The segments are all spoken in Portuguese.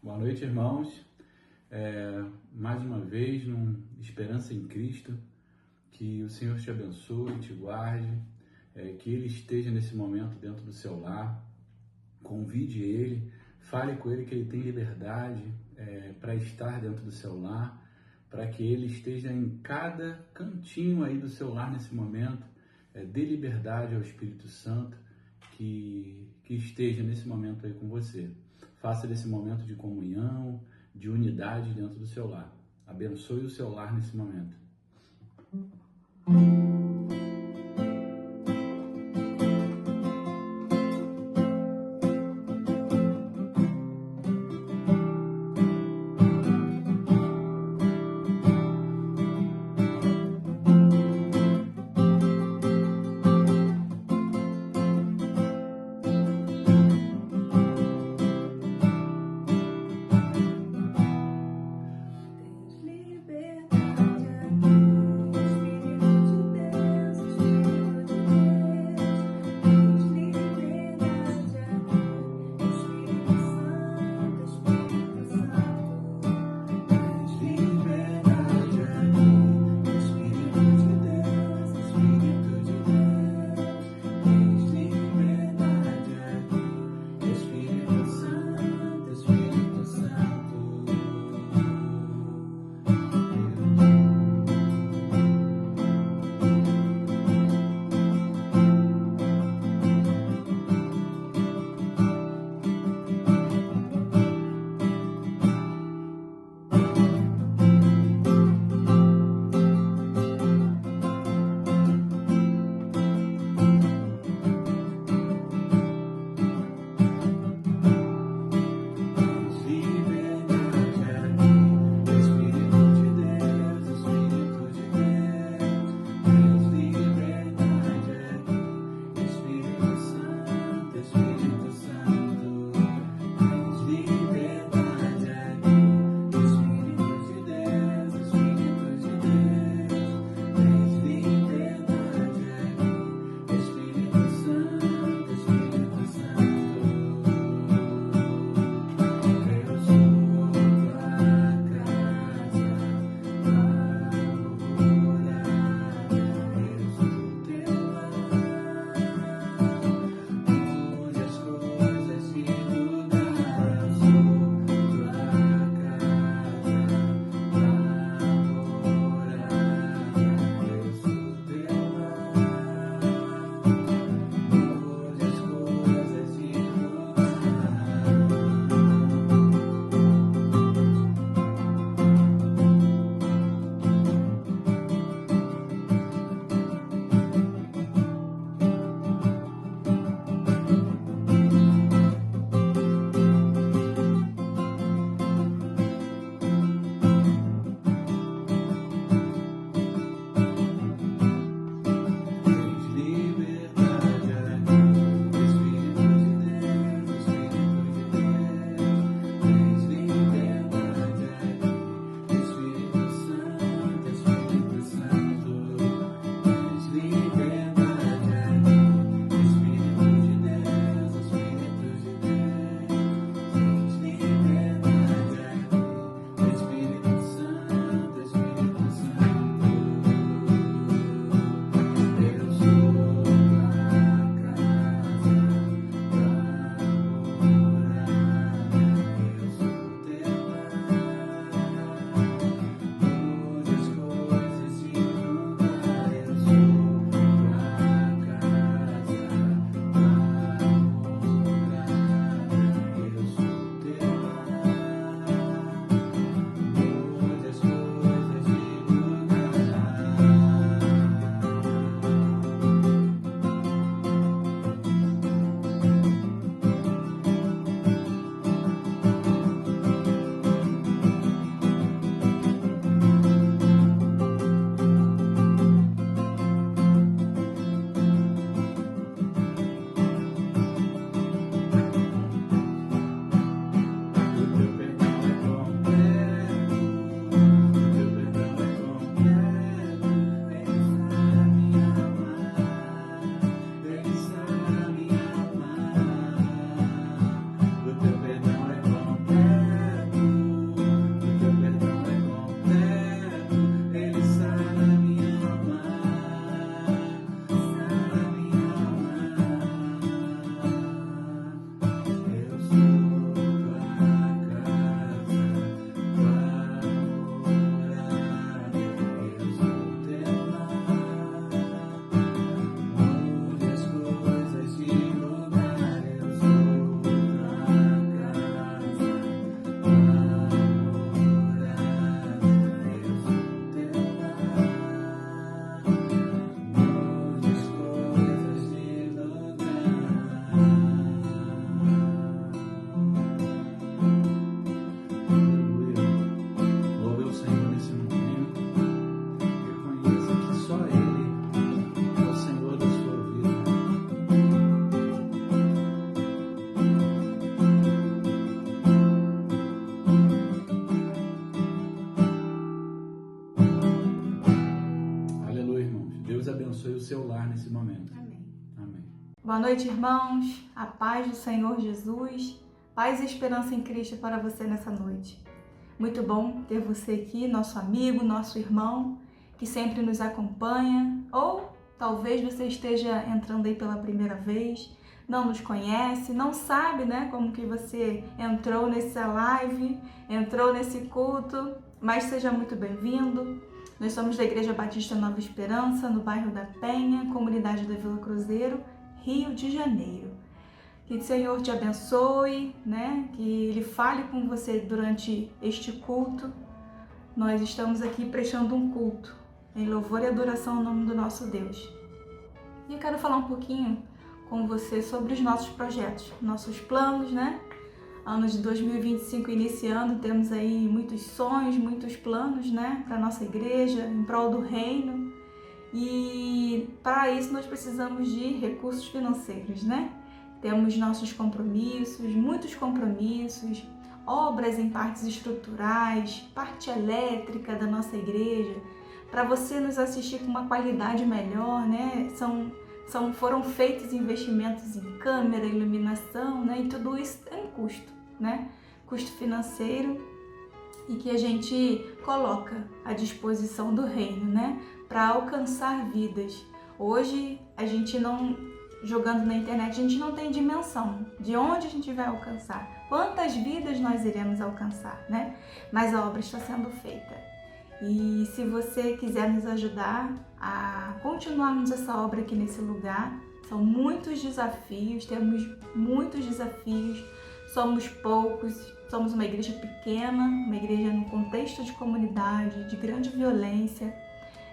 Boa noite, irmãos. Mais uma vez, Esperança em Cristo, que o Senhor te abençoe, te guarde, que Ele esteja nesse momento dentro do seu lar. Convide Ele, fale com Ele que Ele tem liberdade para estar dentro do seu lar, para que Ele esteja em cada cantinho aí do seu lar nesse momento. Dê liberdade ao Espírito Santo que esteja nesse momento aí com você. Faça desse momento de comunhão, de unidade dentro do seu lar. Abençoe o seu lar nesse momento. nesse momento. Amém. Amém. Boa noite, irmãos. A paz do Senhor Jesus. Paz e esperança em Cristo para você nessa noite. Muito bom ter você aqui, nosso amigo, nosso irmão, que sempre nos acompanha. Ou talvez você esteja entrando aí pela primeira vez, não nos conhece, não sabe, né, como que você entrou nessa live, entrou nesse culto, mas seja muito bem-vindo. Nós somos da Igreja Batista Nova Esperança, no bairro da Penha, comunidade da Vila Cruzeiro, Rio de Janeiro. Que o Senhor te abençoe, né? Que Ele fale com você durante este culto. Nós estamos aqui prestando um culto em louvor e adoração ao nome do nosso Deus. E eu quero falar um pouquinho com você sobre os nossos projetos, nossos planos, né? Ano de 2025 iniciando, temos aí muitos sonhos, muitos planos, né, para nossa igreja, em prol do reino. E para isso nós precisamos de recursos financeiros, né? Temos nossos compromissos, muitos compromissos, obras em partes estruturais, parte elétrica da nossa igreja, para você nos assistir com uma qualidade melhor, né? Foram feitos investimentos em câmera, iluminação, né? E tudo isso tem um custo, né? Custo financeiro, e que a gente coloca à disposição do reino, né? Para alcançar vidas. Hoje, a gente não, jogando na internet, a gente não tem dimensão de onde a gente vai alcançar, quantas vidas nós iremos alcançar, né? Mas a obra está sendo feita. E se você quiser nos ajudar a continuarmos essa obra aqui nesse lugar, são muitos desafios, temos muitos desafios, somos poucos, somos uma igreja pequena, uma igreja no contexto de comunidade, de grande violência.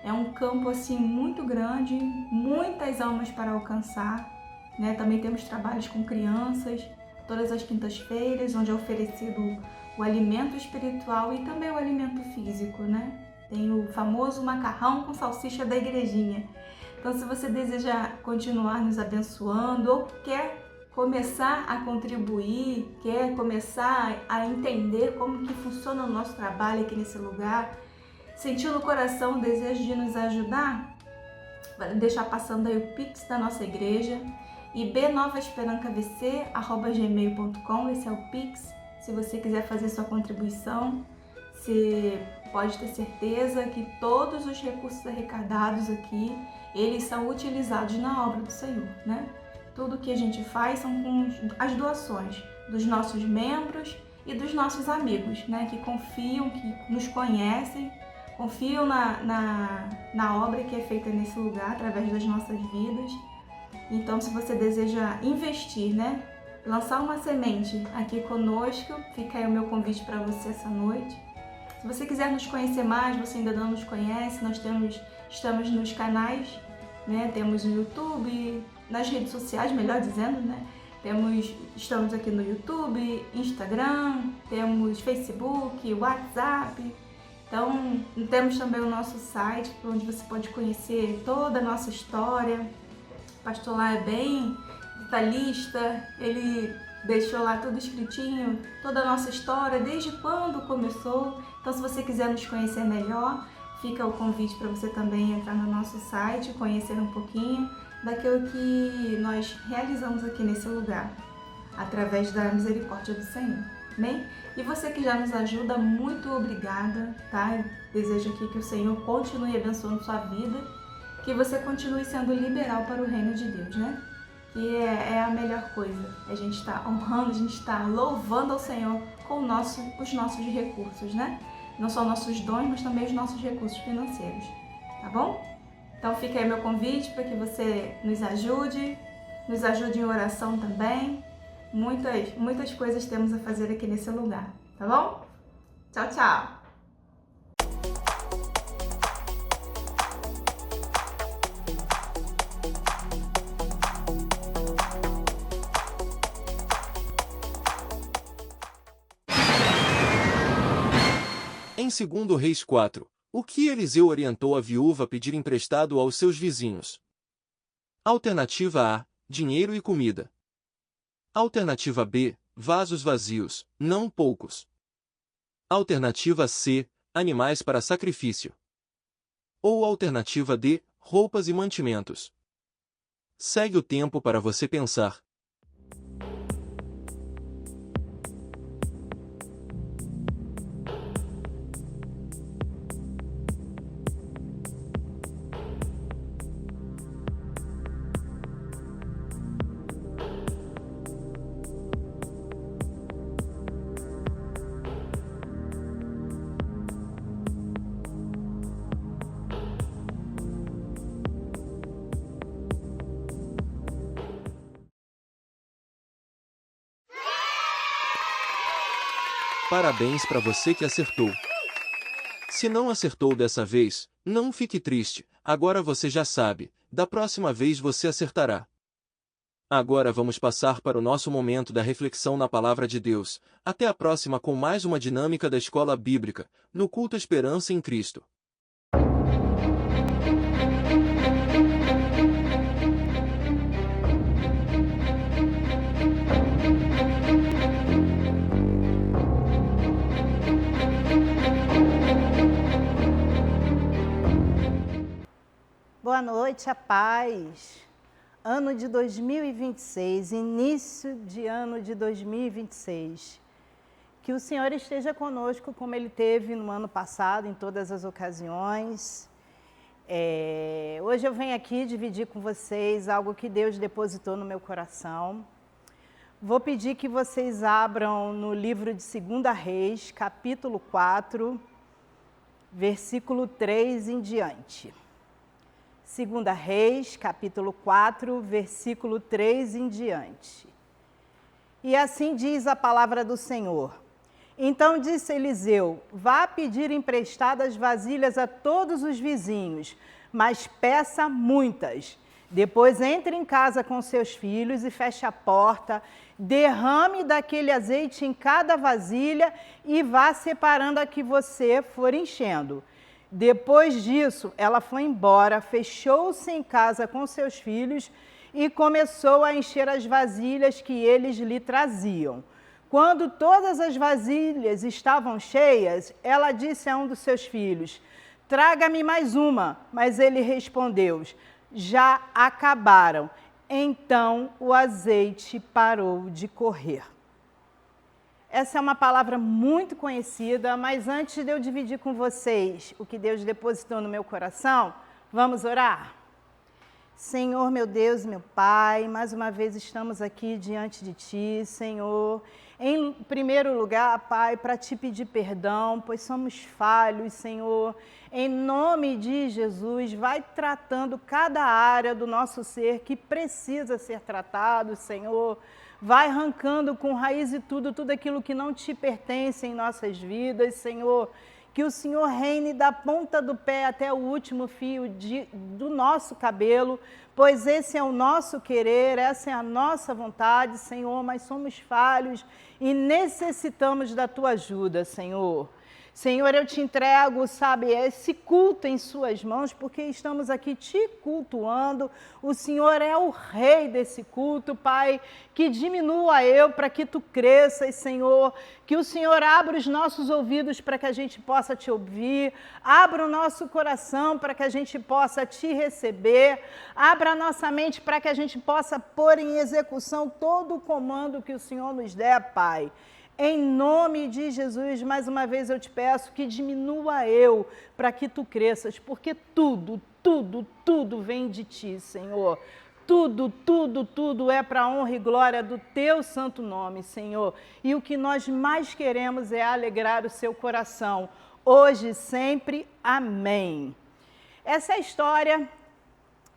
É um campo assim muito grande, muitas almas para alcançar, né? Também temos trabalhos com crianças, todas as quintas-feiras, onde é oferecido o alimento espiritual e também o alimento físico, né? Tem o famoso macarrão com salsicha da igrejinha. Então, se você deseja continuar nos abençoando ou quer começar a contribuir, quer começar a entender como que funciona o nosso trabalho aqui nesse lugar, sentiu no coração o desejo de nos ajudar, vai deixar passando aí o Pix da nossa igreja, ibnovaesperancavc@gmail.com, esse é o Pix. Se você quiser fazer sua contribuição, você pode ter certeza que todos os recursos arrecadados aqui, eles são utilizados na obra do Senhor, né? Tudo que a gente faz são com as doações dos nossos membros e dos nossos amigos, né? Que confiam, que nos conhecem, confiam na obra que é feita nesse lugar, através das nossas vidas. Então, se você deseja investir, né? Lançar uma semente aqui conosco, fica aí o meu convite para você essa noite. Se você quiser nos conhecer mais, você ainda não nos conhece, estamos nos canais, né? Temos no YouTube, nas redes sociais, melhor dizendo, né? Estamos aqui no YouTube, Instagram, temos Facebook, WhatsApp. Então, temos também o nosso site, onde você pode conhecer toda a nossa história. O pastor lá é bem detalhista, ele deixou lá tudo escritinho, toda a nossa história, desde quando começou. Então, se você quiser nos conhecer melhor, fica o convite para você também entrar no nosso site, conhecer um pouquinho daquilo que nós realizamos aqui nesse lugar, através da misericórdia do Senhor. Amém? E você que já nos ajuda, muito obrigada, tá? Eu desejo aqui que o Senhor continue abençoando sua vida, que você continue sendo liberal para o reino de Deus, né? Que é a melhor coisa. A gente está honrando, a gente está louvando ao Senhor com os nossos recursos, né? Não só nossos dons, mas também os nossos recursos financeiros, tá bom? Então fica aí meu convite para que você nos ajude em oração também. Muitas coisas temos a fazer aqui nesse lugar, tá bom? Tchau, tchau! Em 2 Reis 4, o que Eliseu orientou a viúva a pedir emprestado aos seus vizinhos? Alternativa A, dinheiro e comida. Alternativa B, vasos vazios, não poucos. Alternativa C, animais para sacrifício. Ou alternativa D, roupas e mantimentos. Segue o tempo para você pensar. Parabéns para você que acertou. Se não acertou dessa vez, não fique triste, agora você já sabe, da próxima vez você acertará. Agora vamos passar para o nosso momento da reflexão na Palavra de Deus. Até a próxima com mais uma dinâmica da Escola Bíblica, no culto Esperança em Cristo. Boa noite, a paz. Ano de 2026, início de ano de 2026. Que o Senhor esteja conosco como Ele esteve no ano passado, em todas as ocasiões. Hoje eu venho aqui dividir com vocês algo que Deus depositou no meu coração. Vou pedir que vocês abram no livro de 2 Reis, capítulo 4, versículo 3 em diante. 2 Reis, capítulo 4, versículo 3 em diante. E assim diz a palavra do Senhor. Então disse Eliseu: vá pedir emprestadas vasilhas a todos os vizinhos, mas peça muitas. Depois entre em casa com seus filhos e feche a porta, derrame daquele azeite em cada vasilha e vá separando a que você for enchendo. Depois disso, ela foi embora, fechou-se em casa com seus filhos e começou a encher as vasilhas que eles lhe traziam. Quando todas as vasilhas estavam cheias, ela disse a um dos seus filhos: traga-me mais uma. Mas ele respondeu: já acabaram. Então o azeite parou de correr. Essa é uma palavra muito conhecida, mas antes de eu dividir com vocês o que Deus depositou no meu coração, vamos orar? Senhor, meu Deus, meu Pai, mais uma vez estamos aqui diante de Ti, Senhor. Em primeiro lugar, Pai, para Te pedir perdão, pois somos falhos, Senhor. Em nome de Jesus, vai tratando cada área do nosso ser que precisa ser tratado, Senhor. Vai arrancando com raiz e tudo aquilo que não Te pertence em nossas vidas, Senhor. Que o Senhor reine da ponta do pé até o último fio do nosso cabelo, pois esse é o nosso querer, essa é a nossa vontade, Senhor, mas somos falhos e necessitamos da Tua ajuda, Senhor. Senhor, eu Te entrego, sabe, esse culto em Suas mãos, porque estamos aqui Te cultuando. O Senhor é o rei desse culto, Pai, que diminua eu para que Tu cresças, Senhor. Que o Senhor abra os nossos ouvidos para que a gente possa Te ouvir. Abra o nosso coração para que a gente possa Te receber. Abra a nossa mente para que a gente possa pôr em execução todo o comando que o Senhor nos der, Pai. Em nome de Jesus, mais uma vez eu te peço que diminua eu para que Tu cresças, porque tudo vem de Ti, Senhor. Tudo é para a honra e glória do Teu santo nome, Senhor. E o que nós mais queremos é alegrar o Seu coração, hoje e sempre. Amém. Essa é a história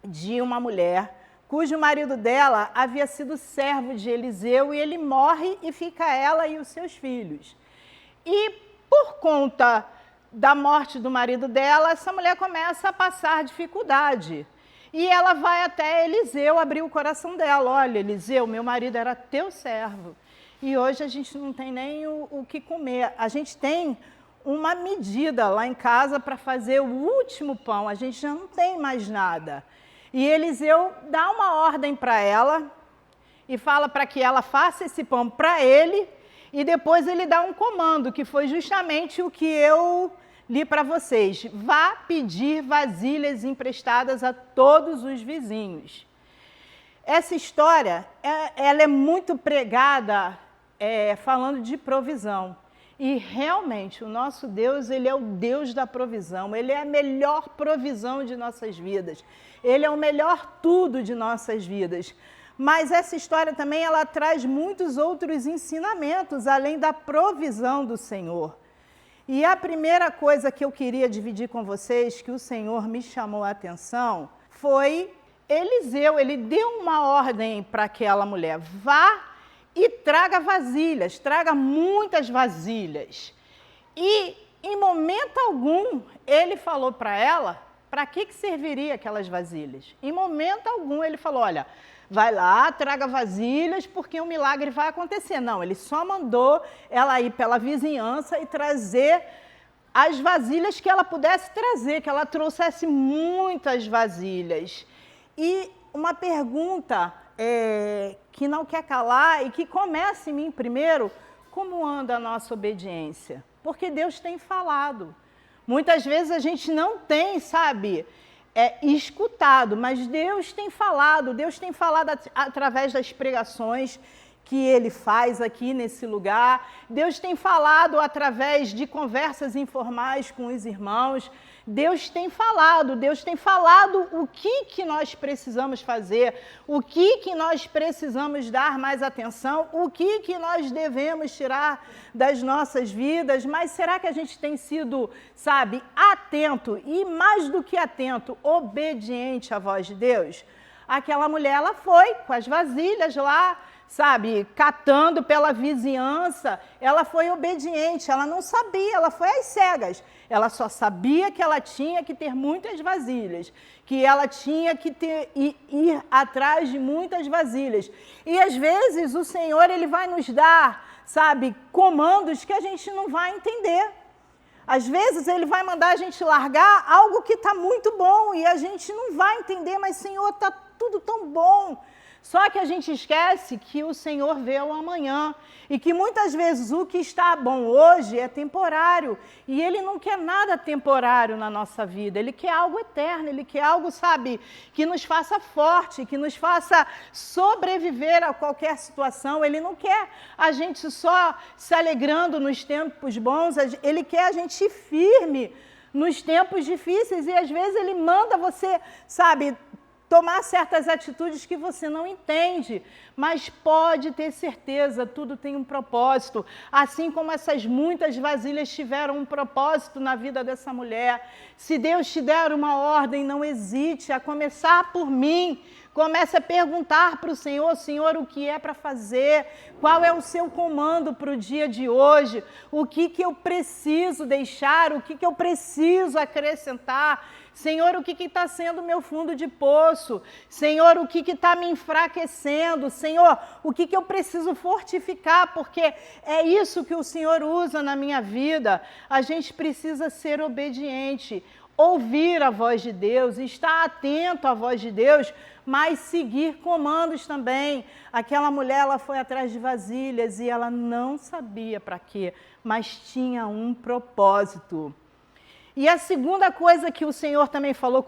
de uma mulher cujo marido dela havia sido servo de Eliseu e ele morre e fica ela e os seus filhos. E por conta da morte do marido dela, essa mulher começa a passar dificuldade. E ela vai até Eliseu abrir o coração dela. Olha, Eliseu, meu marido era teu servo e hoje a gente não tem nem o que comer. A gente tem uma medida lá em casa para fazer o último pão, a gente já não tem mais nada. E Eliseu dá uma ordem para ela e fala para que ela faça esse pão para ele e depois ele dá um comando, que foi justamente o que eu li para vocês. Vá pedir vasilhas emprestadas a todos os vizinhos. essa história, ela é muito pregada falando de provisão. E realmente, o nosso Deus, ele é o Deus da provisão. Ele é a melhor provisão de nossas vidas. Ele é o melhor tudo de nossas vidas. Mas essa história também, ela traz muitos outros ensinamentos, além da provisão do Senhor. E a primeira coisa que eu queria dividir com vocês, que o Senhor me chamou a atenção, foi Eliseu. Ele deu uma ordem para aquela mulher: vá e traga vasilhas, traga muitas vasilhas. E, em momento algum, ele falou para ela para que serviria aquelas vasilhas. Em momento algum, ele falou: olha, vai lá, traga vasilhas, porque um milagre vai acontecer. Não, ele só mandou ela ir pela vizinhança e trazer as vasilhas que ela pudesse trazer, que ela trouxesse muitas vasilhas. E uma pergunta que não quer calar e que começa em mim primeiro: como anda a nossa obediência? Porque Deus tem falado. Muitas vezes a gente não tem, escutado, mas Deus tem falado através das pregações que Ele faz aqui nesse lugar. Deus tem falado através de conversas informais com os irmãos. Deus tem falado o que nós precisamos fazer, o que nós precisamos dar mais atenção, o que nós devemos tirar das nossas vidas. Mas será que a gente tem sido, atento e, mais do que atento, obediente à voz de Deus? Aquela mulher, ela foi com as vasilhas lá, catando pela vizinhança. Ela foi obediente, ela não sabia, ela foi às cegas. Ela só sabia que ela tinha que ter muitas vasilhas, que ela tinha que ir atrás de muitas vasilhas. E às vezes o Senhor, Ele vai nos dar, comandos que a gente não vai entender. Às vezes Ele vai mandar a gente largar algo que está muito bom e a gente não vai entender, mas Senhor, está tudo tão bom. Só que a gente esquece que o Senhor vê o amanhã e que muitas vezes o que está bom hoje é temporário. E Ele não quer nada temporário na nossa vida, Ele quer algo eterno, Ele quer algo, que nos faça forte, que nos faça sobreviver a qualquer situação. Ele não quer a gente só se alegrando nos tempos bons, Ele quer a gente firme nos tempos difíceis. E às vezes Ele manda você, tomar certas atitudes que você não entende, mas pode ter certeza, tudo tem um propósito. Assim como essas muitas vasilhas tiveram um propósito na vida dessa mulher. Se Deus te der uma ordem, não hesite, a começar por mim. Comece a perguntar para o Senhor: Senhor, o que é para fazer? Qual é o seu comando para o dia de hoje? O que eu preciso deixar? O que eu preciso acrescentar? Senhor, o que está sendo meu fundo de poço? Senhor, o que está me enfraquecendo? Senhor, o que eu preciso fortificar? Porque é isso que o Senhor usa na minha vida. A gente precisa ser obediente, ouvir a voz de Deus, estar atento à voz de Deus, mas seguir comandos também. Aquela mulher, ela foi atrás de vasilhas e ela não sabia para quê, mas tinha um propósito. E a segunda coisa que o Senhor também falou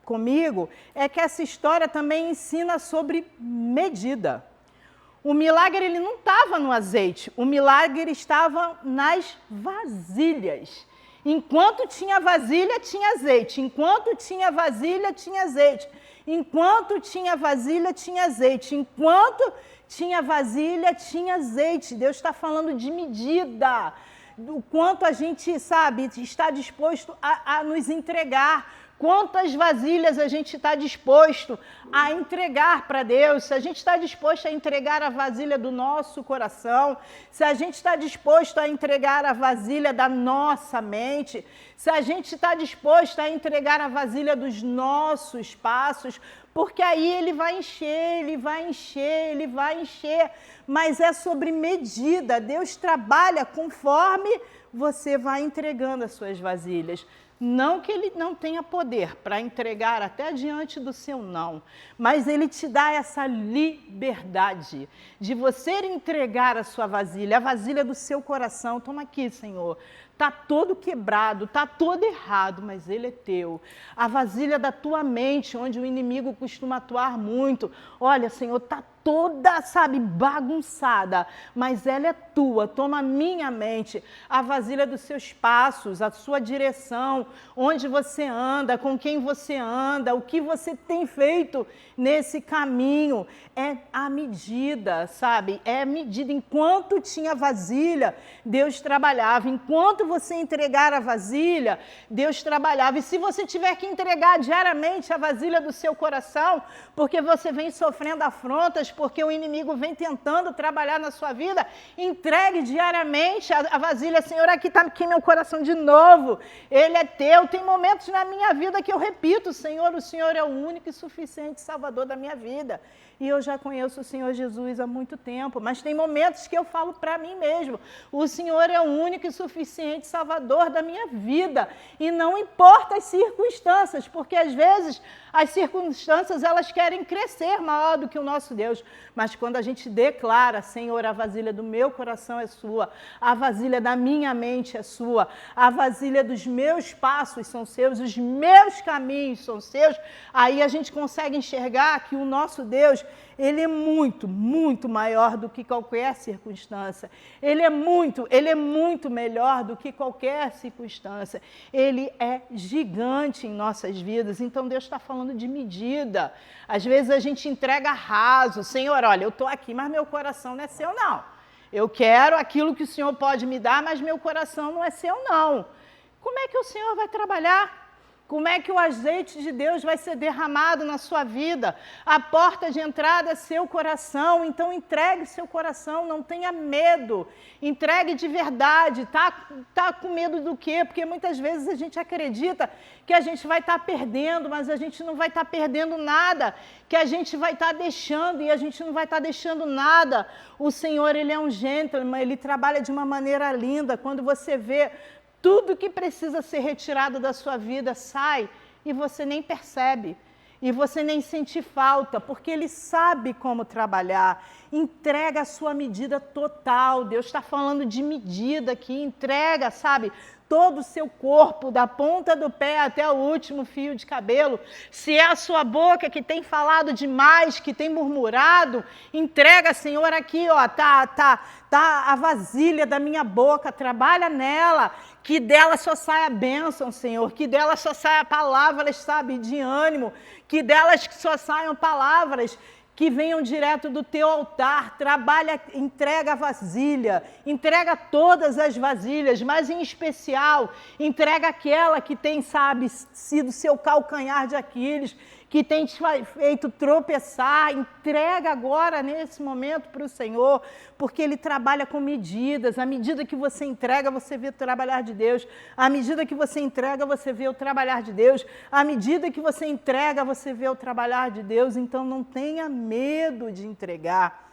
comigo é que essa história também ensina sobre medida. O milagre, ele não estava no azeite, o milagre estava nas vasilhas. Enquanto tinha vasilha, tinha azeite. Enquanto tinha vasilha, tinha azeite. Enquanto tinha vasilha, tinha azeite. Enquanto tinha vasilha, tinha azeite. Deus está falando de medida. Do quanto a gente, está disposto a nos entregar. Quantas vasilhas a gente está disposto a entregar para Deus? Se a gente está disposto a entregar a vasilha do nosso coração, se a gente está disposto a entregar a vasilha da nossa mente, se a gente está disposto a entregar a vasilha dos nossos passos, porque aí Ele vai encher, Ele vai encher, Ele vai encher. Mas é sobre medida. Deus trabalha conforme você vai entregando as suas vasilhas. Não que Ele não tenha poder para entregar até diante do seu não, mas Ele te dá essa liberdade de você entregar a sua vasilha, a vasilha do seu coração. Toma aqui, Senhor. Está todo quebrado, está todo errado, mas ele é teu. A vasilha da tua mente, onde o inimigo costuma atuar muito. Olha, Senhor, está toda, sabe, bagunçada, mas ela é tua, toma a minha mente, a vasilha dos seus passos, a sua direção, onde você anda, com quem você anda, o que você tem feito nesse caminho, é a medida, sabe, é a medida. Enquanto tinha vasilha, Deus trabalhava, enquanto você entregar a vasilha, Deus trabalhava, e se você tiver que entregar diariamente a vasilha do seu coração, porque você vem sofrendo afrontas, porque o inimigo vem tentando trabalhar na sua vida, entregue diariamente a vasilha. Senhor, aqui está aqui meu coração de novo, ele é teu. Tem momentos na minha vida que eu repito, Senhor, o Senhor é o único e suficiente Salvador da minha vida. E eu já conheço o Senhor Jesus há muito tempo, mas tem momentos que eu falo para mim mesmo, o Senhor é o único e suficiente Salvador da minha vida. E não importa as circunstâncias, porque às vezes as circunstâncias elas querem crescer maior do que o nosso Deus. Mas quando a gente declara, Senhor, a vasilha do meu coração é sua, a vasilha da minha mente é sua, a vasilha dos meus passos são seus, os meus caminhos são seus, aí a gente consegue enxergar que o nosso Deus, ele é muito, muito maior do que qualquer circunstância. Ele é muito melhor do que qualquer circunstância. Ele é gigante em nossas vidas. Então Deus está falando de medida. Às vezes a gente entrega raso. Senhor, olha, eu estou aqui, mas meu coração não é seu, não. Eu quero aquilo que o Senhor pode me dar, mas meu coração não é seu, não. Como é que o Senhor vai trabalhar? Como é que o azeite de Deus vai ser derramado na sua vida? A porta de entrada é seu coração, então entregue seu coração, não tenha medo, entregue de verdade. Tá com medo do quê? Porque muitas vezes a gente acredita que a gente vai estar perdendo, mas a gente não vai estar perdendo nada, que a gente vai estar deixando, e a gente não vai estar deixando nada. O Senhor, ele é um gentleman, ele trabalha de uma maneira linda. Quando você vê tudo que precisa ser retirado da sua vida sai e você nem percebe, e você nem sente falta, porque Ele sabe como trabalhar. Entrega a sua medida total. Deus está falando de medida aqui. Entrega, sabe, todo o seu corpo, da ponta do pé até o último fio de cabelo. Se é a sua boca que tem falado demais, que tem murmurado, entrega, Senhor, aqui, ó, tá a vasilha da minha boca, trabalha nela, que dela só saia bênção, Senhor, que dela só saia palavras, sabe, de ânimo, que delas só saiam palavras que venham direto do teu altar. Trabalha, entrega a vasilha, entrega todas as vasilhas, mas em especial, entrega aquela que tem, sabe, sido seu calcanhar de Aquiles, que tem te feito tropeçar. Entrega agora, nesse momento, para o Senhor, porque Ele trabalha com medidas. À medida que você entrega, você vê o trabalhar de Deus. À medida que você entrega, você vê o trabalhar de Deus. À medida que você entrega, você vê o trabalhar de Deus. Então, não tenha medo de entregar.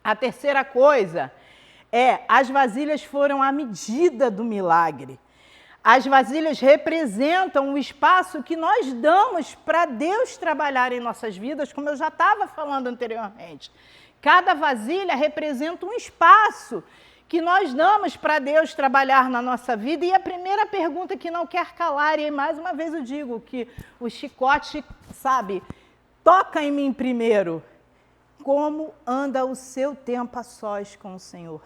A terceira coisa as vasilhas foram à medida do milagre. As vasilhas representam o espaço que nós damos para Deus trabalhar em nossas vidas, como eu já estava falando anteriormente. Cada vasilha representa um espaço que nós damos para Deus trabalhar na nossa vida. E a primeira pergunta que não quer calar, e mais uma vez eu digo que o chicote, sabe, toca em mim primeiro. Como anda o seu tempo a sós com o Senhor?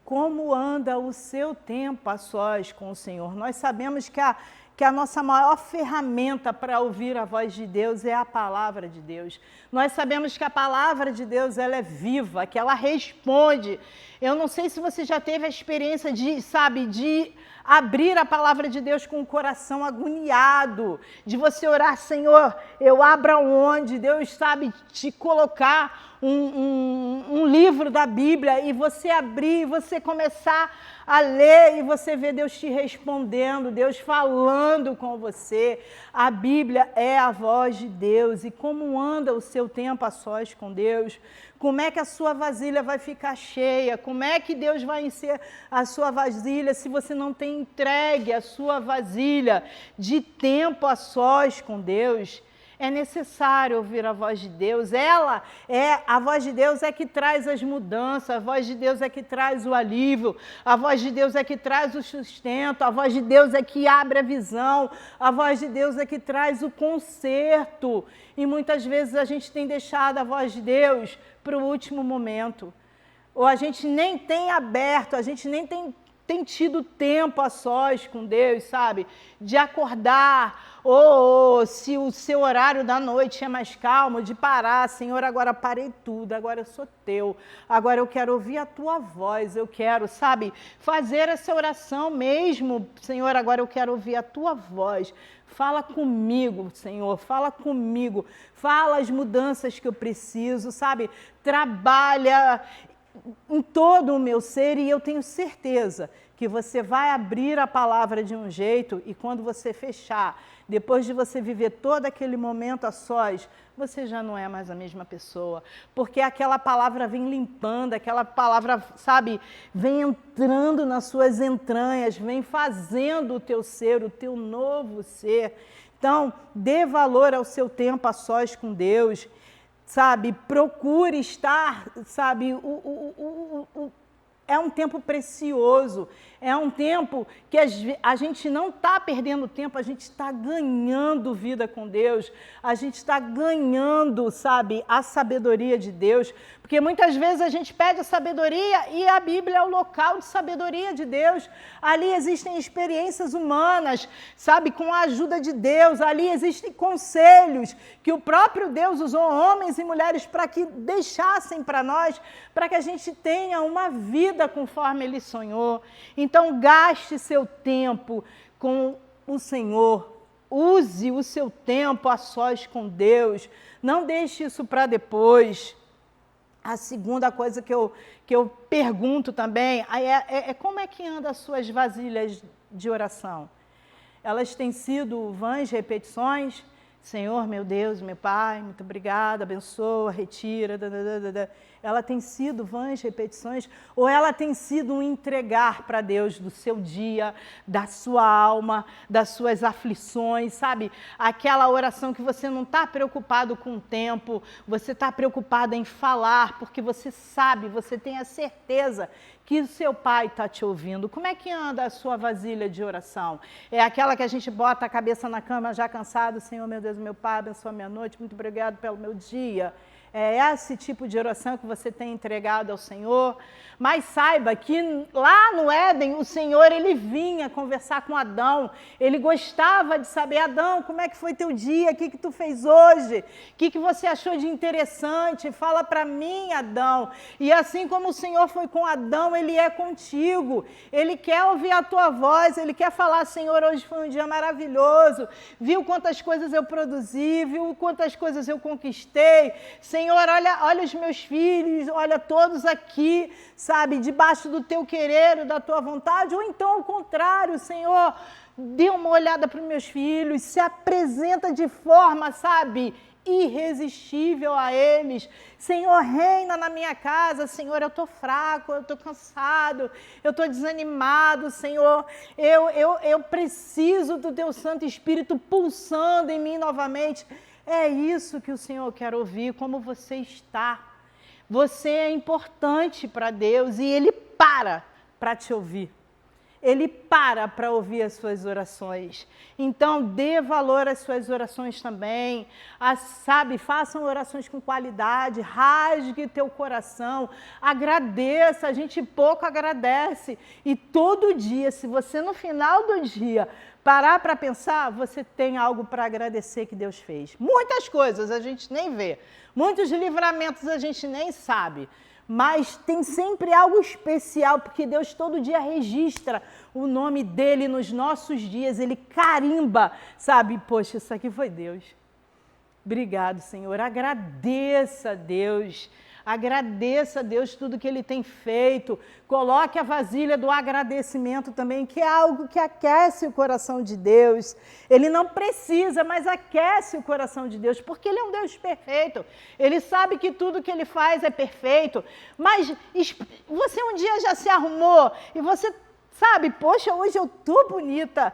Como anda o seu tempo a sós com o Senhor? Nós sabemos que a nossa maior ferramenta para ouvir a voz de Deus é a palavra de Deus. Nós sabemos que a palavra de Deus, ela é viva, que ela responde. Eu não sei se você já teve a experiência de abrir a palavra de Deus com o coração agoniado, de você orar, Senhor, eu abro aonde? Deus sabe te colocar um livro da Bíblia e você abrir, e você começar a ler e você vê Deus te respondendo, Deus falando com você. A Bíblia é a voz de Deus. E como anda o seu tempo a sós com Deus? Como é que a sua vasilha vai ficar cheia? Como é que Deus vai encher a sua vasilha se você não tem entregue a sua vasilha de tempo a sós com Deus? É necessário ouvir a voz de Deus. A voz de Deus é que traz as mudanças, a voz de Deus é que traz o alívio, a voz de Deus é que traz o sustento, a voz de Deus é que abre a visão, a voz de Deus é que traz o conserto. E muitas vezes a gente tem deixado a voz de Deus para o último momento. Ou a gente nem tem aberto, a gente nem tem tido tempo a sós com Deus, sabe? De acordar, ou se o seu horário da noite é mais calmo, de parar, Senhor, agora parei tudo, agora eu sou teu, agora eu quero ouvir a tua voz, eu quero, sabe, fazer essa oração mesmo, Senhor, agora eu quero ouvir a tua voz. Fala comigo, Senhor, fala comigo, fala as mudanças que eu preciso, sabe? Trabalha em todo o meu ser, e eu tenho certeza que você vai abrir a palavra de um jeito, e quando você fechar, depois de você viver todo aquele momento a sós, você já não é mais a mesma pessoa, porque aquela palavra vem limpando, aquela palavra, sabe, vem entrando nas suas entranhas, vem fazendo o teu ser, o teu novo ser. Então, dê valor ao seu tempo a sós com Deus, sabe, procure estar, sabe, é um tempo precioso, é um tempo que a gente não está perdendo tempo, a gente está ganhando vida com Deus, a gente está ganhando, sabe, a sabedoria de Deus, porque muitas vezes a gente pede a sabedoria e a Bíblia é o local de sabedoria de Deus, ali existem experiências humanas, sabe, com a ajuda de Deus, ali existem conselhos que o próprio Deus usou homens e mulheres para que deixassem para nós, para que a gente tenha uma vida conforme Ele sonhou. Então, gaste seu tempo com o Senhor, use o seu tempo a sós com Deus, não deixe isso para depois. A segunda coisa que eu pergunto também é como é que andam as suas vasilhas de oração? Elas têm sido vãs repetições? Senhor, meu Deus, meu Pai, muito obrigada, abençoa, retira, Ela tem sido vãs repetições, ou ela tem sido um entregar para Deus do seu dia, da sua alma, das suas aflições, sabe? Aquela oração que você não está preocupado com o tempo, você está preocupado em falar, porque você sabe, você tem a certeza que o seu Pai está te ouvindo. Como é que anda a sua vasilha de oração? É aquela que a gente bota a cabeça na cama já cansado, Senhor, meu Deus, meu Pai, abençoa a minha noite, muito obrigado pelo meu dia. É esse tipo de oração que você tem entregado ao Senhor. Mas saiba que lá no Éden, o Senhor, Ele vinha conversar com Adão. Ele gostava de saber, Adão, como é que foi teu dia? O que tu fez hoje? O que você achou de interessante? Fala para mim, Adão. E assim como o Senhor foi com Adão, Ele é contigo. Ele quer ouvir a tua voz, Ele quer falar, Senhor, hoje foi um dia maravilhoso. Viu quantas coisas eu produzi, viu quantas coisas eu conquistei. Senhor, olha os meus filhos, olha todos aqui, sabe, debaixo do teu querer, da tua vontade, ou então ao contrário, Senhor, dê uma olhada para os meus filhos, se apresenta de forma, sabe, irresistível a eles. Senhor, reina na minha casa. Senhor, eu estou fraco, eu estou cansado, eu estou desanimado, Senhor, eu preciso do teu Santo Espírito pulsando em mim novamente. É isso que o Senhor quer ouvir, como você está. Você é importante para Deus e Ele para te ouvir. Ele para ouvir as suas orações. Então, dê valor às suas orações também. Sabe, façam orações com qualidade, rasgue teu coração, agradeça, a gente pouco agradece. E todo dia, se você no final do dia parar para pensar, você tem algo para agradecer que Deus fez. Muitas coisas a gente nem vê, muitos livramentos a gente nem sabe, mas tem sempre algo especial, porque Deus todo dia registra o nome dEle nos nossos dias, Ele carimba, sabe? Poxa, isso aqui foi Deus. Obrigado, Senhor. Agradeça a Deus. Agradeça a Deus tudo que Ele tem feito. Coloque a vasilha do agradecimento também, que é algo que aquece o coração de Deus. Ele não precisa, mas aquece o coração de Deus, porque Ele é um Deus perfeito. Ele sabe que tudo que Ele faz é perfeito. Mas você um dia já se arrumou e você sabe, poxa, hoje eu estou bonita.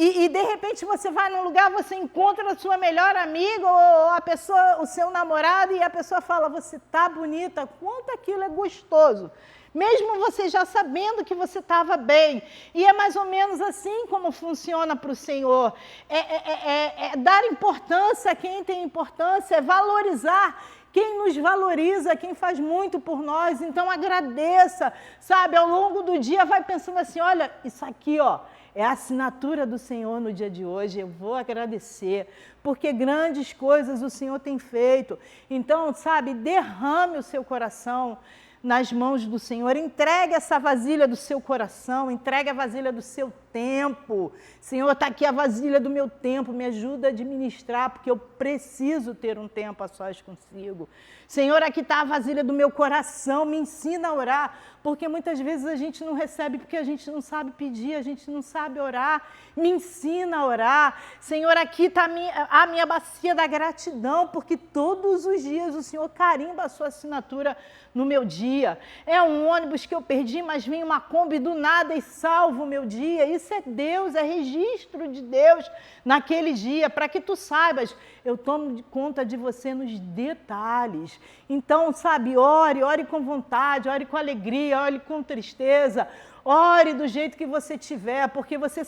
E de repente você vai num lugar, você encontra a sua melhor amiga ou a pessoa, o seu namorado, e a pessoa fala, você tá bonita, quanto aquilo é gostoso. Mesmo você já sabendo que você estava bem. E é mais ou menos assim como funciona para o Senhor. É dar importância a quem tem importância, é valorizar quem nos valoriza, quem faz muito por nós. Então agradeça, sabe? Ao longo do dia vai pensando assim, olha, isso aqui, ó, é a assinatura do Senhor no dia de hoje, eu vou agradecer, porque grandes coisas o Senhor tem feito. Então, sabe, derrame o seu coração nas mãos do Senhor, entregue essa vasilha do seu coração, entregue a vasilha do seu tempo. Senhor, está aqui a vasilha do meu tempo, me ajuda a administrar, porque eu preciso ter um tempo a sós consigo. Senhor, aqui está a vasilha do meu coração, me ensina a orar, porque muitas vezes a gente não recebe porque a gente não sabe pedir, a gente não sabe orar, me ensina a orar. Senhor, aqui está a minha bacia da gratidão, porque todos os dias o Senhor carimba a sua assinatura no meu dia. É um ônibus que eu perdi, mas vem uma Kombi do nada e salva o meu dia. Isso é Deus, é registro de Deus naquele dia, para que tu saibas, eu tomo conta de você nos detalhes. Então, sabe, ore com vontade, ore com alegria, ore com tristeza, ore do jeito que você tiver, porque você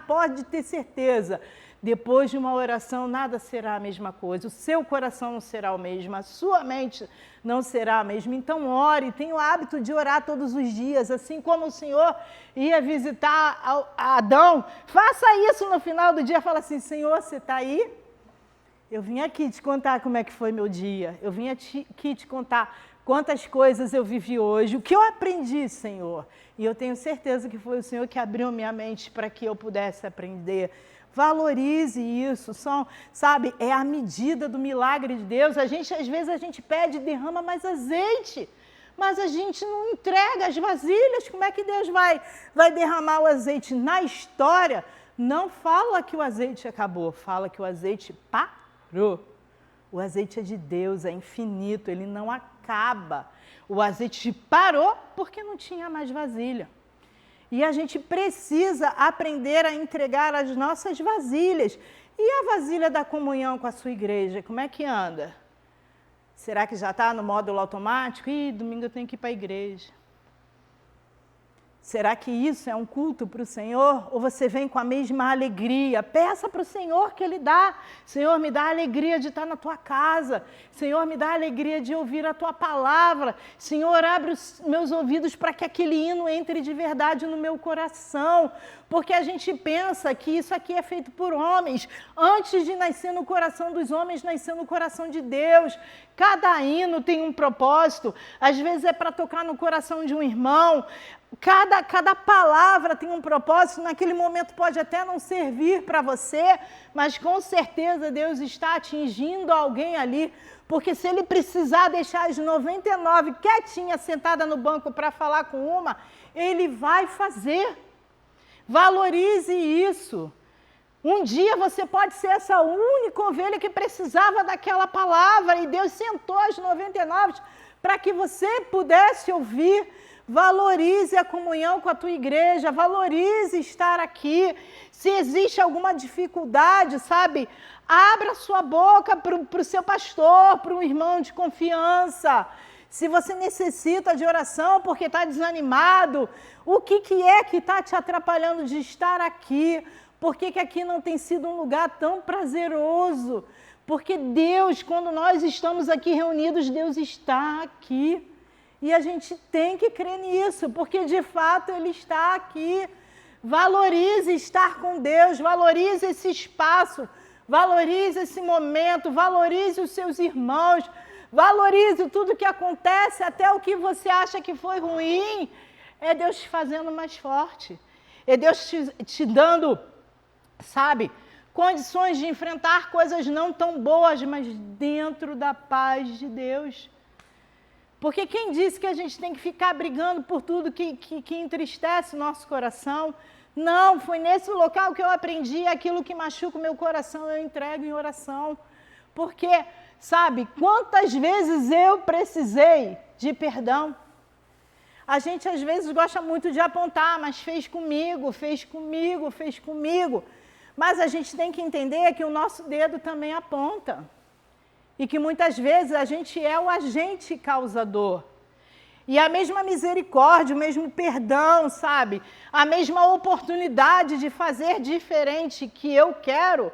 pode ter certeza, depois de uma oração nada será a mesma coisa, o seu coração não será o mesmo, a sua mente não será a mesma. Então ore, tenha o hábito de orar todos os dias, assim como o Senhor ia visitar Adão, faça isso no final do dia, fala assim, Senhor, você está aí? Eu vim aqui te contar como é que foi meu dia, eu vim aqui te contar quantas coisas eu vivi hoje, o que eu aprendi, Senhor, e eu tenho certeza que foi o Senhor que abriu minha mente para que eu pudesse aprender. Valorize isso, sabe, é a medida do milagre de Deus. Às vezes a gente pede, derrama mais azeite, mas a gente não entrega as vasilhas. Como é que Deus vai derramar o azeite? Na história, não fala que o azeite acabou, fala que o azeite parou. O azeite é de Deus, é infinito, ele não acaba. O azeite parou porque não tinha mais vasilha. E a gente precisa aprender a entregar as nossas vasilhas. E a vasilha da comunhão com a sua igreja, como é que anda? Será que já está no módulo automático? Ih, domingo eu tenho que ir para a igreja. Será que isso é um culto para o Senhor? Ou você vem com a mesma alegria? Peça para o Senhor que Ele dá. Senhor, me dá a alegria de estar na Tua casa. Senhor, me dá a alegria de ouvir a Tua palavra. Senhor, abre os meus ouvidos para que aquele hino entre de verdade no meu coração. Porque a gente pensa que isso aqui é feito por homens. Antes de nascer no coração dos homens, nasceu no coração de Deus. Cada hino tem um propósito. Às vezes é para tocar no coração de um irmão. Cada palavra tem um propósito, naquele momento pode até não servir para você, mas com certeza Deus está atingindo alguém ali, porque se Ele precisar deixar as 99 quietinhas, sentada no banco para falar com uma, Ele vai fazer. Valorize isso. Um dia você pode ser essa única ovelha que precisava daquela palavra e Deus sentou as 99 para que você pudesse ouvir. Valorize a comunhão com a tua igreja, valorize estar aqui. Se existe alguma dificuldade, sabe, abra sua boca para o seu pastor, para um irmão de confiança. Se você necessita de oração porque está desanimado, o que é que está te atrapalhando de estar aqui? Por que aqui não tem sido um lugar tão prazeroso? Porque Deus, quando nós estamos aqui reunidos, Deus está aqui. E a gente tem que crer nisso, porque de fato Ele está aqui. Valorize estar com Deus, valorize esse espaço, valorize esse momento, valorize os seus irmãos, valorize tudo que acontece, até o que você acha que foi ruim. É Deus te fazendo mais forte, é Deus te dando, sabe, condições de enfrentar coisas não tão boas, mas dentro da paz de Deus. Porque quem disse que a gente tem que ficar brigando por tudo que entristece o nosso coração? Não, foi nesse local que eu aprendi aquilo que machuca o meu coração, eu entrego em oração. Porque, sabe, quantas vezes eu precisei de perdão? A gente às vezes gosta muito de apontar, mas fez comigo. Mas a gente tem que entender que o nosso dedo também aponta. E que muitas vezes a gente é o agente causador. E a mesma misericórdia, o mesmo perdão, sabe? A mesma oportunidade de fazer diferente que eu quero,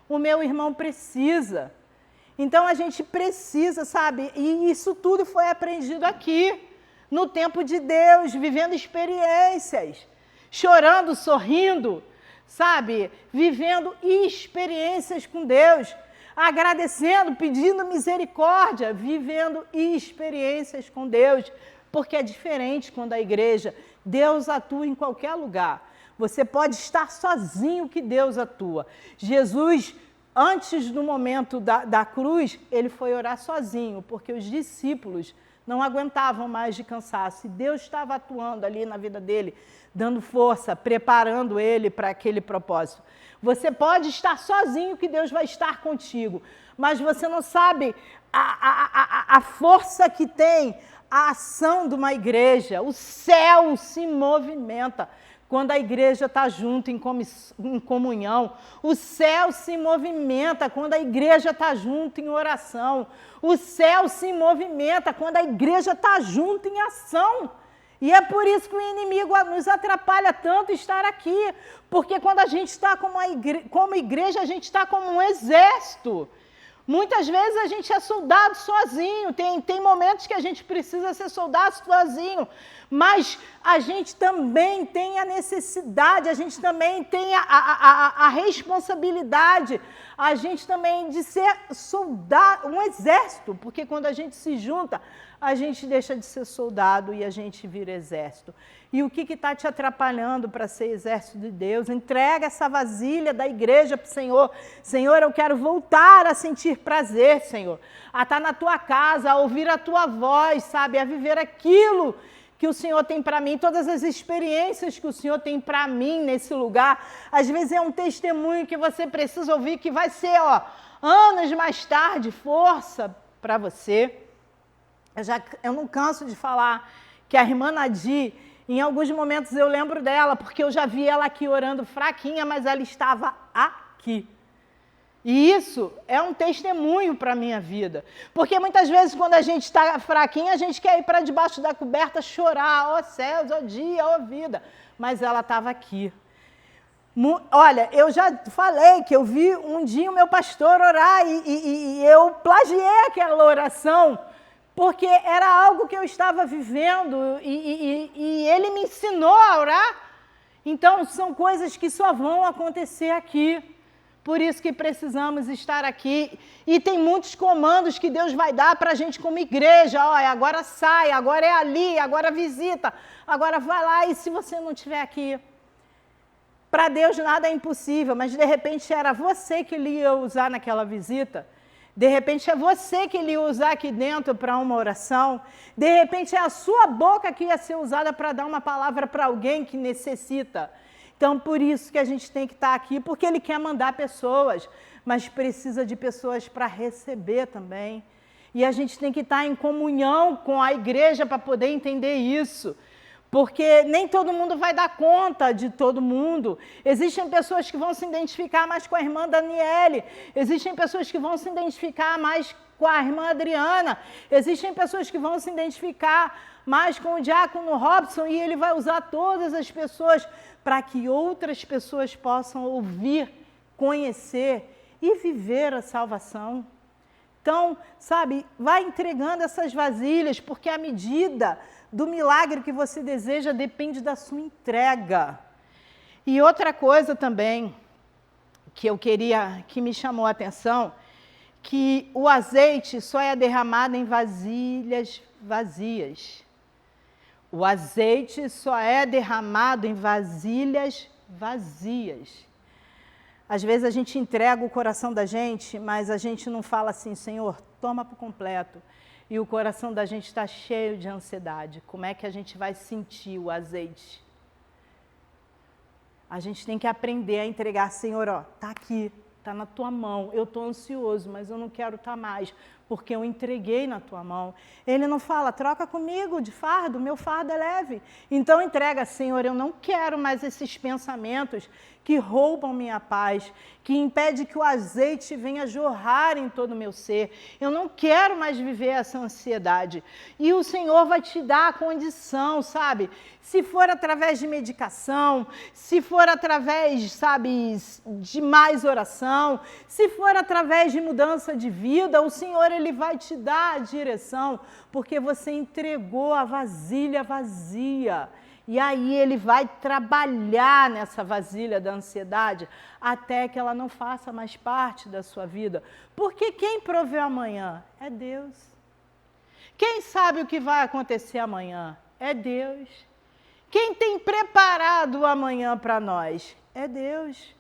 o meu irmão precisa. Então a gente precisa, sabe? E isso tudo foi aprendido aqui, no tempo de Deus, vivendo experiências, chorando, sorrindo, sabe? Vivendo experiências com Deus, agradecendo, pedindo misericórdia, vivendo experiências com Deus, porque é diferente quando a igreja, Deus atua em qualquer lugar. Você pode estar sozinho que Deus atua. Jesus, antes do momento da cruz, ele foi orar sozinho, porque os discípulos não aguentavam mais de cansaço. E Deus estava atuando ali na vida dele, dando força, preparando ele para aquele propósito. Você pode estar sozinho que Deus vai estar contigo, mas você não sabe a força que tem a ação de uma igreja. O céu se movimenta quando a igreja está junto em comunhão. O céu se movimenta quando a igreja está junto em oração. O céu se movimenta quando a igreja está junto em ação. E é por isso que o inimigo nos atrapalha tanto estar aqui. Porque quando a gente está como igreja, a gente está como um exército. Muitas vezes a gente é soldado sozinho, tem momentos que a gente precisa ser soldado sozinho, mas a gente também tem a necessidade, a gente também tem a responsabilidade, a gente também de ser soldado, um exército, porque quando a gente se junta, a gente deixa de ser soldado e a gente vira exército. E o que está te atrapalhando para ser exército de Deus? Entrega essa vasilha da igreja para o Senhor. Senhor, eu quero voltar a sentir prazer, Senhor. A estar na tua casa, a ouvir a tua voz, sabe? A viver aquilo que o Senhor tem para mim, todas as experiências que o Senhor tem para mim nesse lugar. Às vezes é um testemunho que você precisa ouvir, que vai ser, anos mais tarde, força para você. Eu não canso de falar que a irmã Nadir, em alguns momentos eu lembro dela, porque eu já vi ela aqui orando fraquinha, mas ela estava aqui. E isso é um testemunho para a minha vida. Porque muitas vezes quando a gente está fraquinha, a gente quer ir para debaixo da coberta chorar, ó céus, ó dia, ó vida. Mas ela estava aqui. Olha, eu já falei que eu vi um dia o meu pastor orar e eu plagiei aquela oração, porque era algo que eu estava vivendo e ele me ensinou a orar. Então, são coisas que só vão acontecer aqui. Por isso que precisamos estar aqui. E tem muitos comandos que Deus vai dar para a gente como igreja. Olha, agora sai, agora é ali, agora visita, agora vai lá. E se você não estiver aqui? Para Deus nada é impossível, mas de repente era você que ele ia usar naquela visita. De repente é você que ele ia usar aqui dentro para uma oração. De repente é a sua boca que ia ser usada para dar uma palavra para alguém que necessita. Então, por isso que a gente tem que estar aqui, porque ele quer mandar pessoas, mas precisa de pessoas para receber também. E a gente tem que estar em comunhão com a igreja para poder entender isso. Porque nem todo mundo vai dar conta de todo mundo. Existem pessoas que vão se identificar mais com a irmã Daniele. Existem pessoas que vão se identificar mais com a irmã Adriana. Existem pessoas que vão se identificar mais com o diácono Robson. E ele vai usar todas as pessoas para que outras pessoas possam ouvir, conhecer e viver a salvação. Então, sabe, vai entregando essas vasilhas, porque a medida do milagre que você deseja depende da sua entrega. E outra coisa também que me chamou a atenção, que o azeite só é derramado em vasilhas vazias. O azeite só é derramado em vasilhas vazias. Às vezes a gente entrega o coração da gente, mas a gente não fala assim, Senhor, toma por completo. E o coração da gente está cheio de ansiedade. Como é que a gente vai sentir o azeite? A gente tem que aprender a entregar, Senhor, está aqui, está na tua mão. Eu estou ansioso, mas eu não quero estar mais, porque eu entreguei na tua mão. Ele não fala, troca comigo de fardo, meu fardo é leve. Então entrega, Senhor, eu não quero mais esses pensamentos que roubam minha paz, que impede que o azeite venha jorrar em todo o meu ser. Eu não quero mais viver essa ansiedade. E o Senhor vai te dar a condição, sabe? Se for através de medicação, se for através, sabe, de mais oração, se for através de mudança de vida, o Senhor, Ele vai te dar a direção, porque você entregou a vasilha vazia. E aí Ele vai trabalhar nessa vasilha da ansiedade até que ela não faça mais parte da sua vida. Porque quem provê amanhã é Deus. Quem sabe o que vai acontecer amanhã é Deus. Quem tem preparado o amanhã para nós é Deus.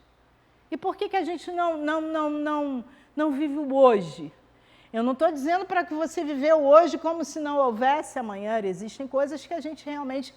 E por que a gente não vive o hoje? Eu não estou dizendo para que você viveu hoje como se não houvesse amanhã. Existem coisas que a gente realmente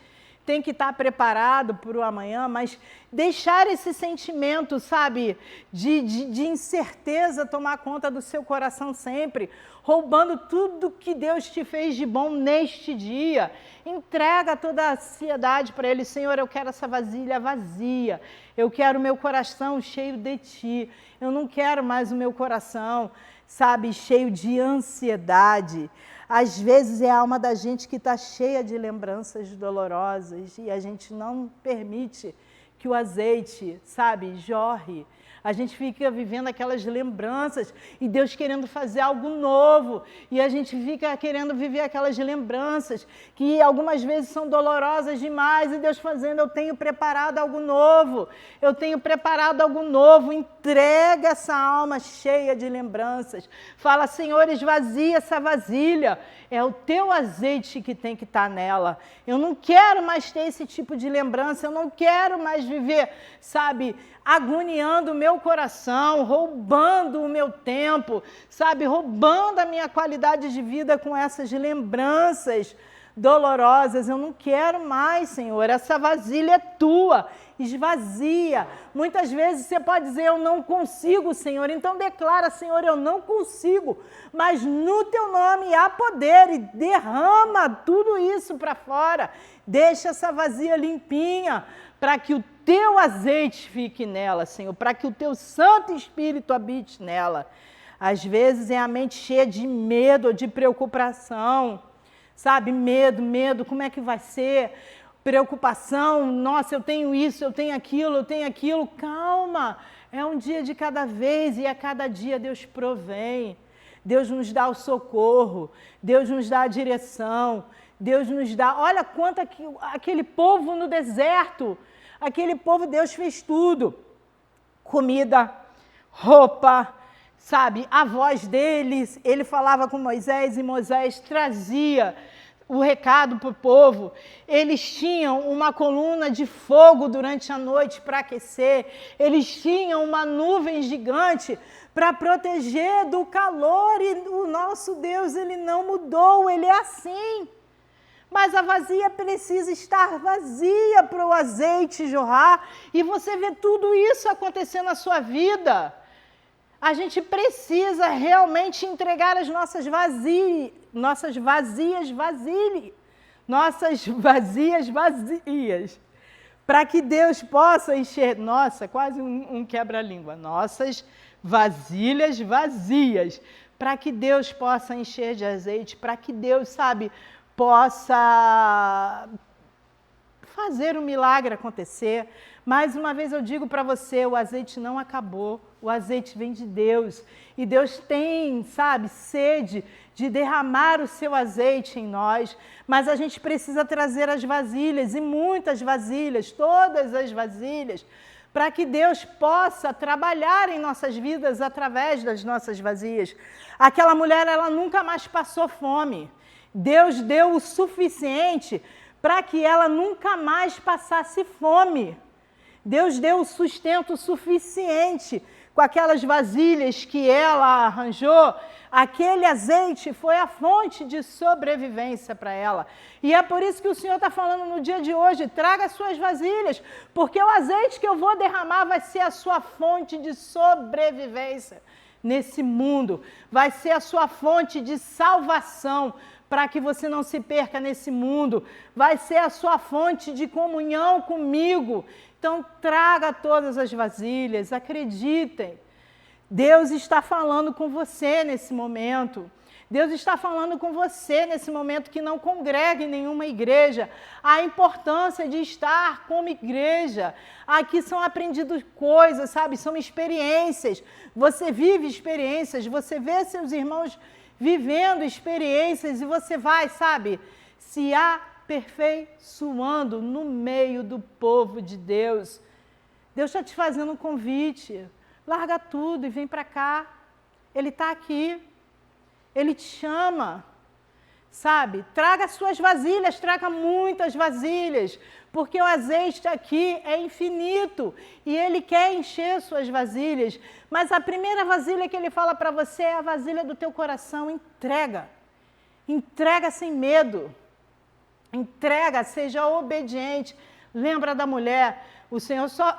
tem que estar preparado para o amanhã, mas deixar esse sentimento, sabe, de incerteza tomar conta do seu coração sempre, roubando tudo que Deus te fez de bom neste dia. Entrega toda a ansiedade para Ele. Senhor, eu quero essa vasilha vazia, eu quero o meu coração cheio de Ti, eu não quero mais o meu coração, sabe, cheio de ansiedade. Às vezes é a alma da gente que está cheia de lembranças dolorosas e a gente não permite que o azeite, sabe, jorre. A gente fica vivendo aquelas lembranças e Deus querendo fazer algo novo. E a gente fica querendo viver aquelas lembranças que algumas vezes são dolorosas demais. E Deus fazendo, eu tenho preparado algo novo. Eu tenho preparado algo novo. Entrega essa alma cheia de lembranças. Fala, Senhor, esvazia essa vasilha. É o teu azeite que tem que estar nela. Eu não quero mais ter esse tipo de lembrança. Eu não quero mais viver, sabe, agoniando o meu coração, roubando o meu tempo, sabe, roubando a minha qualidade de vida com essas lembranças dolorosas. Eu não quero mais, Senhor, essa vasilha é tua, esvazia. Muitas vezes você pode dizer, eu não consigo, Senhor, então declara, Senhor, eu não consigo, mas no teu nome há poder e derrama tudo isso para fora, deixa essa vazia limpinha, para que o teu azeite fique nela, Senhor, para que o teu Santo Espírito habite nela. Às vezes é a mente cheia de medo, de preocupação, sabe? Medo, como é que vai ser? Preocupação, nossa, eu tenho isso, eu tenho aquilo. Calma, é um dia de cada vez e a cada dia Deus provém. Deus nos dá o socorro, Deus nos dá a direção, Deus nos dá... Olha quanto aquele povo no deserto, aquele povo, Deus fez tudo. Comida, roupa, sabe? A voz deles, ele falava com Moisés e Moisés trazia o recado para o povo. Eles tinham uma coluna de fogo durante a noite para aquecer. Eles tinham uma nuvem gigante para proteger do calor. E o nosso Deus, Ele não mudou, Ele é assim. Mas a vazia precisa estar vazia para o azeite jorrar. E você vê tudo isso acontecer na sua vida. A gente precisa realmente entregar as nossas vazias vazias, para que Deus possa encher, nossa, quase um quebra-língua, nossas vasilhas vazias, para que Deus possa encher de azeite, para que Deus, sabe, possa fazer um milagre acontecer. Mais uma vez eu digo para você, o azeite não acabou, o azeite vem de Deus. E Deus tem, sabe, sede de derramar o seu azeite em nós. Mas a gente precisa trazer as vasilhas, e muitas vasilhas, todas as vasilhas, para que Deus possa trabalhar em nossas vidas através das nossas vasilhas. Aquela mulher, ela nunca mais passou fome. Deus deu o suficiente para que ela nunca mais passasse fome. Deus deu o sustento suficiente com aquelas vasilhas que ela arranjou. Aquele azeite foi a fonte de sobrevivência para ela. E é por isso que o Senhor está falando no dia de hoje, traga as suas vasilhas, porque o azeite que eu vou derramar vai ser a sua fonte de sobrevivência nesse mundo. Vai ser a sua fonte de salvação para que você não se perca nesse mundo. Vai ser a sua fonte de comunhão comigo. Então, traga todas as vasilhas, acreditem. Deus está falando com você nesse momento. Deus está falando com você nesse momento que não congrega em nenhuma igreja. A importância de estar como igreja. Aqui são aprendidas coisas, sabe? São experiências. Você vive experiências, você vê seus irmãos vivendo experiências e você vai, sabe, se aperfeiçoando no meio do povo de Deus. Deus está te fazendo um convite. Larga tudo e vem para cá. Ele está aqui. Ele te chama, sabe? Traga suas vasilhas, traga muitas vasilhas, porque o azeite aqui é infinito e Ele quer encher suas vasilhas. Mas a primeira vasilha que Ele fala para você é a vasilha do teu coração. Entrega. Entrega sem medo. Entrega, seja obediente. Lembra da mulher?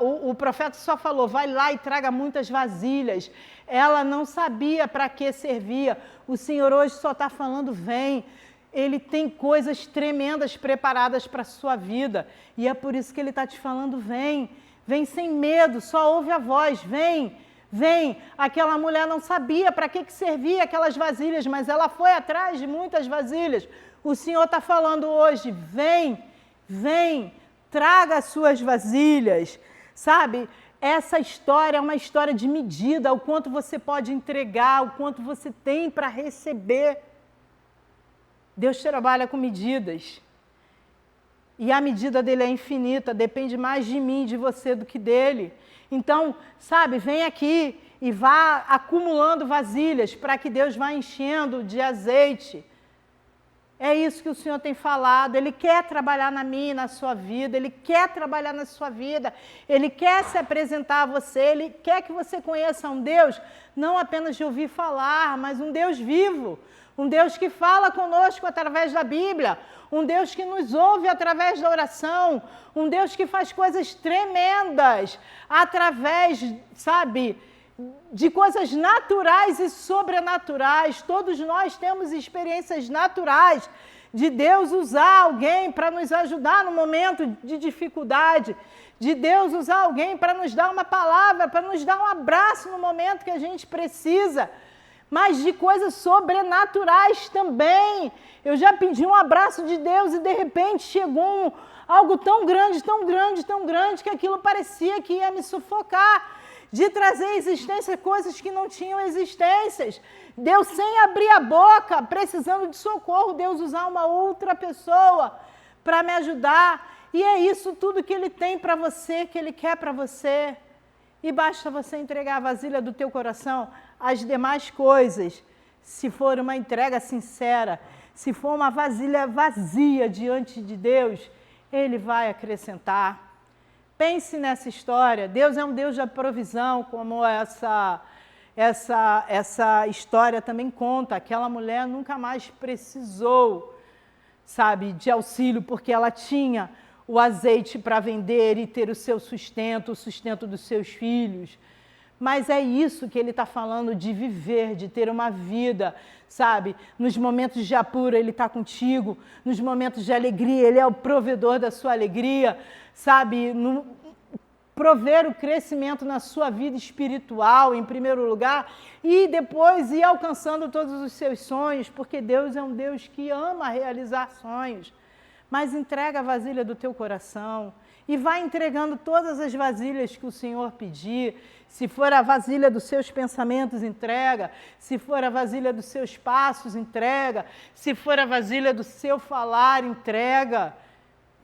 O profeta só falou, vai lá e traga muitas vasilhas. Ela não sabia para que servia. O Senhor hoje só está falando, vem. Ele tem coisas tremendas preparadas para a sua vida. E é por isso que Ele está te falando, vem. Vem sem medo, só ouve a voz, vem. Vem. Aquela mulher não sabia para que servia aquelas vasilhas, mas ela foi atrás de muitas vasilhas. O Senhor está falando hoje, vem, vem. Traga as suas vasilhas, sabe? Essa história é uma história de medida, o quanto você pode entregar, o quanto você tem para receber. Deus trabalha com medidas. E a medida dele é infinita, depende mais de mim, de você, do que dele. Então, sabe, vem aqui e vá acumulando vasilhas para que Deus vá enchendo de azeite. É isso que o Senhor tem falado. Ele quer trabalhar na minha e na sua vida. Ele quer trabalhar na sua vida. Ele quer se apresentar a você. Ele quer que você conheça um Deus, não apenas de ouvir falar, mas um Deus vivo. Um Deus que fala conosco através da Bíblia. Um Deus que nos ouve através da oração. Um Deus que faz coisas tremendas através, sabe, de coisas naturais e sobrenaturais. Todos nós temos experiências naturais de Deus usar alguém para nos ajudar no momento de dificuldade, de Deus usar alguém para nos dar uma palavra, para nos dar um abraço no momento que a gente precisa, mas de coisas sobrenaturais também. Eu já pedi um abraço de Deus e de repente chegou algo tão grande, tão grande, tão grande, que aquilo parecia que ia me sufocar. De trazer à existência coisas que não tinham existências. Deus, sem abrir a boca, precisando de socorro, Deus usar uma outra pessoa para me ajudar. E é isso tudo que Ele tem para você, que Ele quer para você. E basta você entregar a vasilha do teu coração. As demais coisas, se for uma entrega sincera, se for uma vasilha vazia diante de Deus, Ele vai acrescentar. Pense nessa história. Deus é um Deus da provisão, como essa história também conta. Aquela mulher nunca mais precisou, sabe, de auxílio, porque ela tinha o azeite para vender e ter o seu sustento, o sustento dos seus filhos. Mas é isso que ele está falando, de viver, de ter uma vida, sabe? Nos momentos de apuro, Ele está contigo. Nos momentos de alegria, Ele é o provedor da sua alegria, sabe? Prover o crescimento na sua vida espiritual, em primeiro lugar, e depois ir alcançando todos os seus sonhos, porque Deus é um Deus que ama realizar sonhos. Mas entrega a vasilha do teu coração e vai entregando todas as vasilhas que o Senhor pedir. Se for a vasilha dos seus pensamentos, entrega. Se for a vasilha dos seus passos, entrega. Se for a vasilha do seu falar, entrega.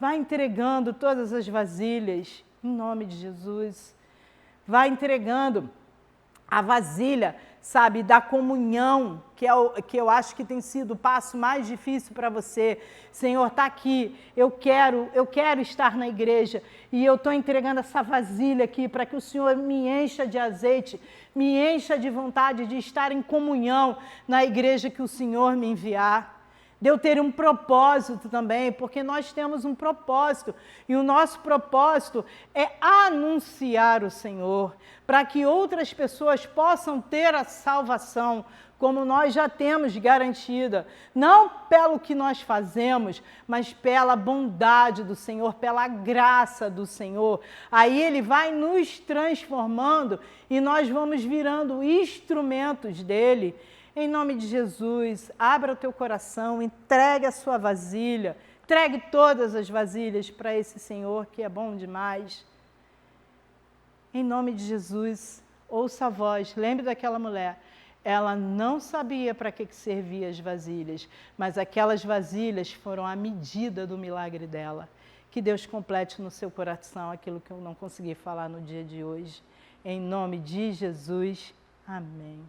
Vai entregando todas as vasilhas, em nome de Jesus. Vai entregando a vasilha, sabe, da comunhão, que eu acho que tem sido o passo mais difícil para você. Senhor, está aqui, eu quero estar na igreja e eu estou entregando essa vasilha aqui para que o Senhor me encha de azeite, me encha de vontade de estar em comunhão na igreja que o Senhor me enviar. de eu ter um propósito também, porque nós temos um propósito, e o nosso propósito é anunciar o Senhor, para que outras pessoas possam ter a salvação, como nós já temos garantida, não pelo que nós fazemos, mas pela bondade do Senhor, pela graça do Senhor. Aí Ele vai nos transformando e nós vamos virando instrumentos dEle. Em nome de Jesus, abra o teu coração, entregue a sua vasilha, entregue todas as vasilhas para esse Senhor que é bom demais. Em nome de Jesus, ouça a voz, lembre daquela mulher. Ela não sabia para que serviam as vasilhas, mas aquelas vasilhas foram a medida do milagre dela. Que Deus complete no seu coração aquilo que eu não consegui falar no dia de hoje. Em nome de Jesus, amém.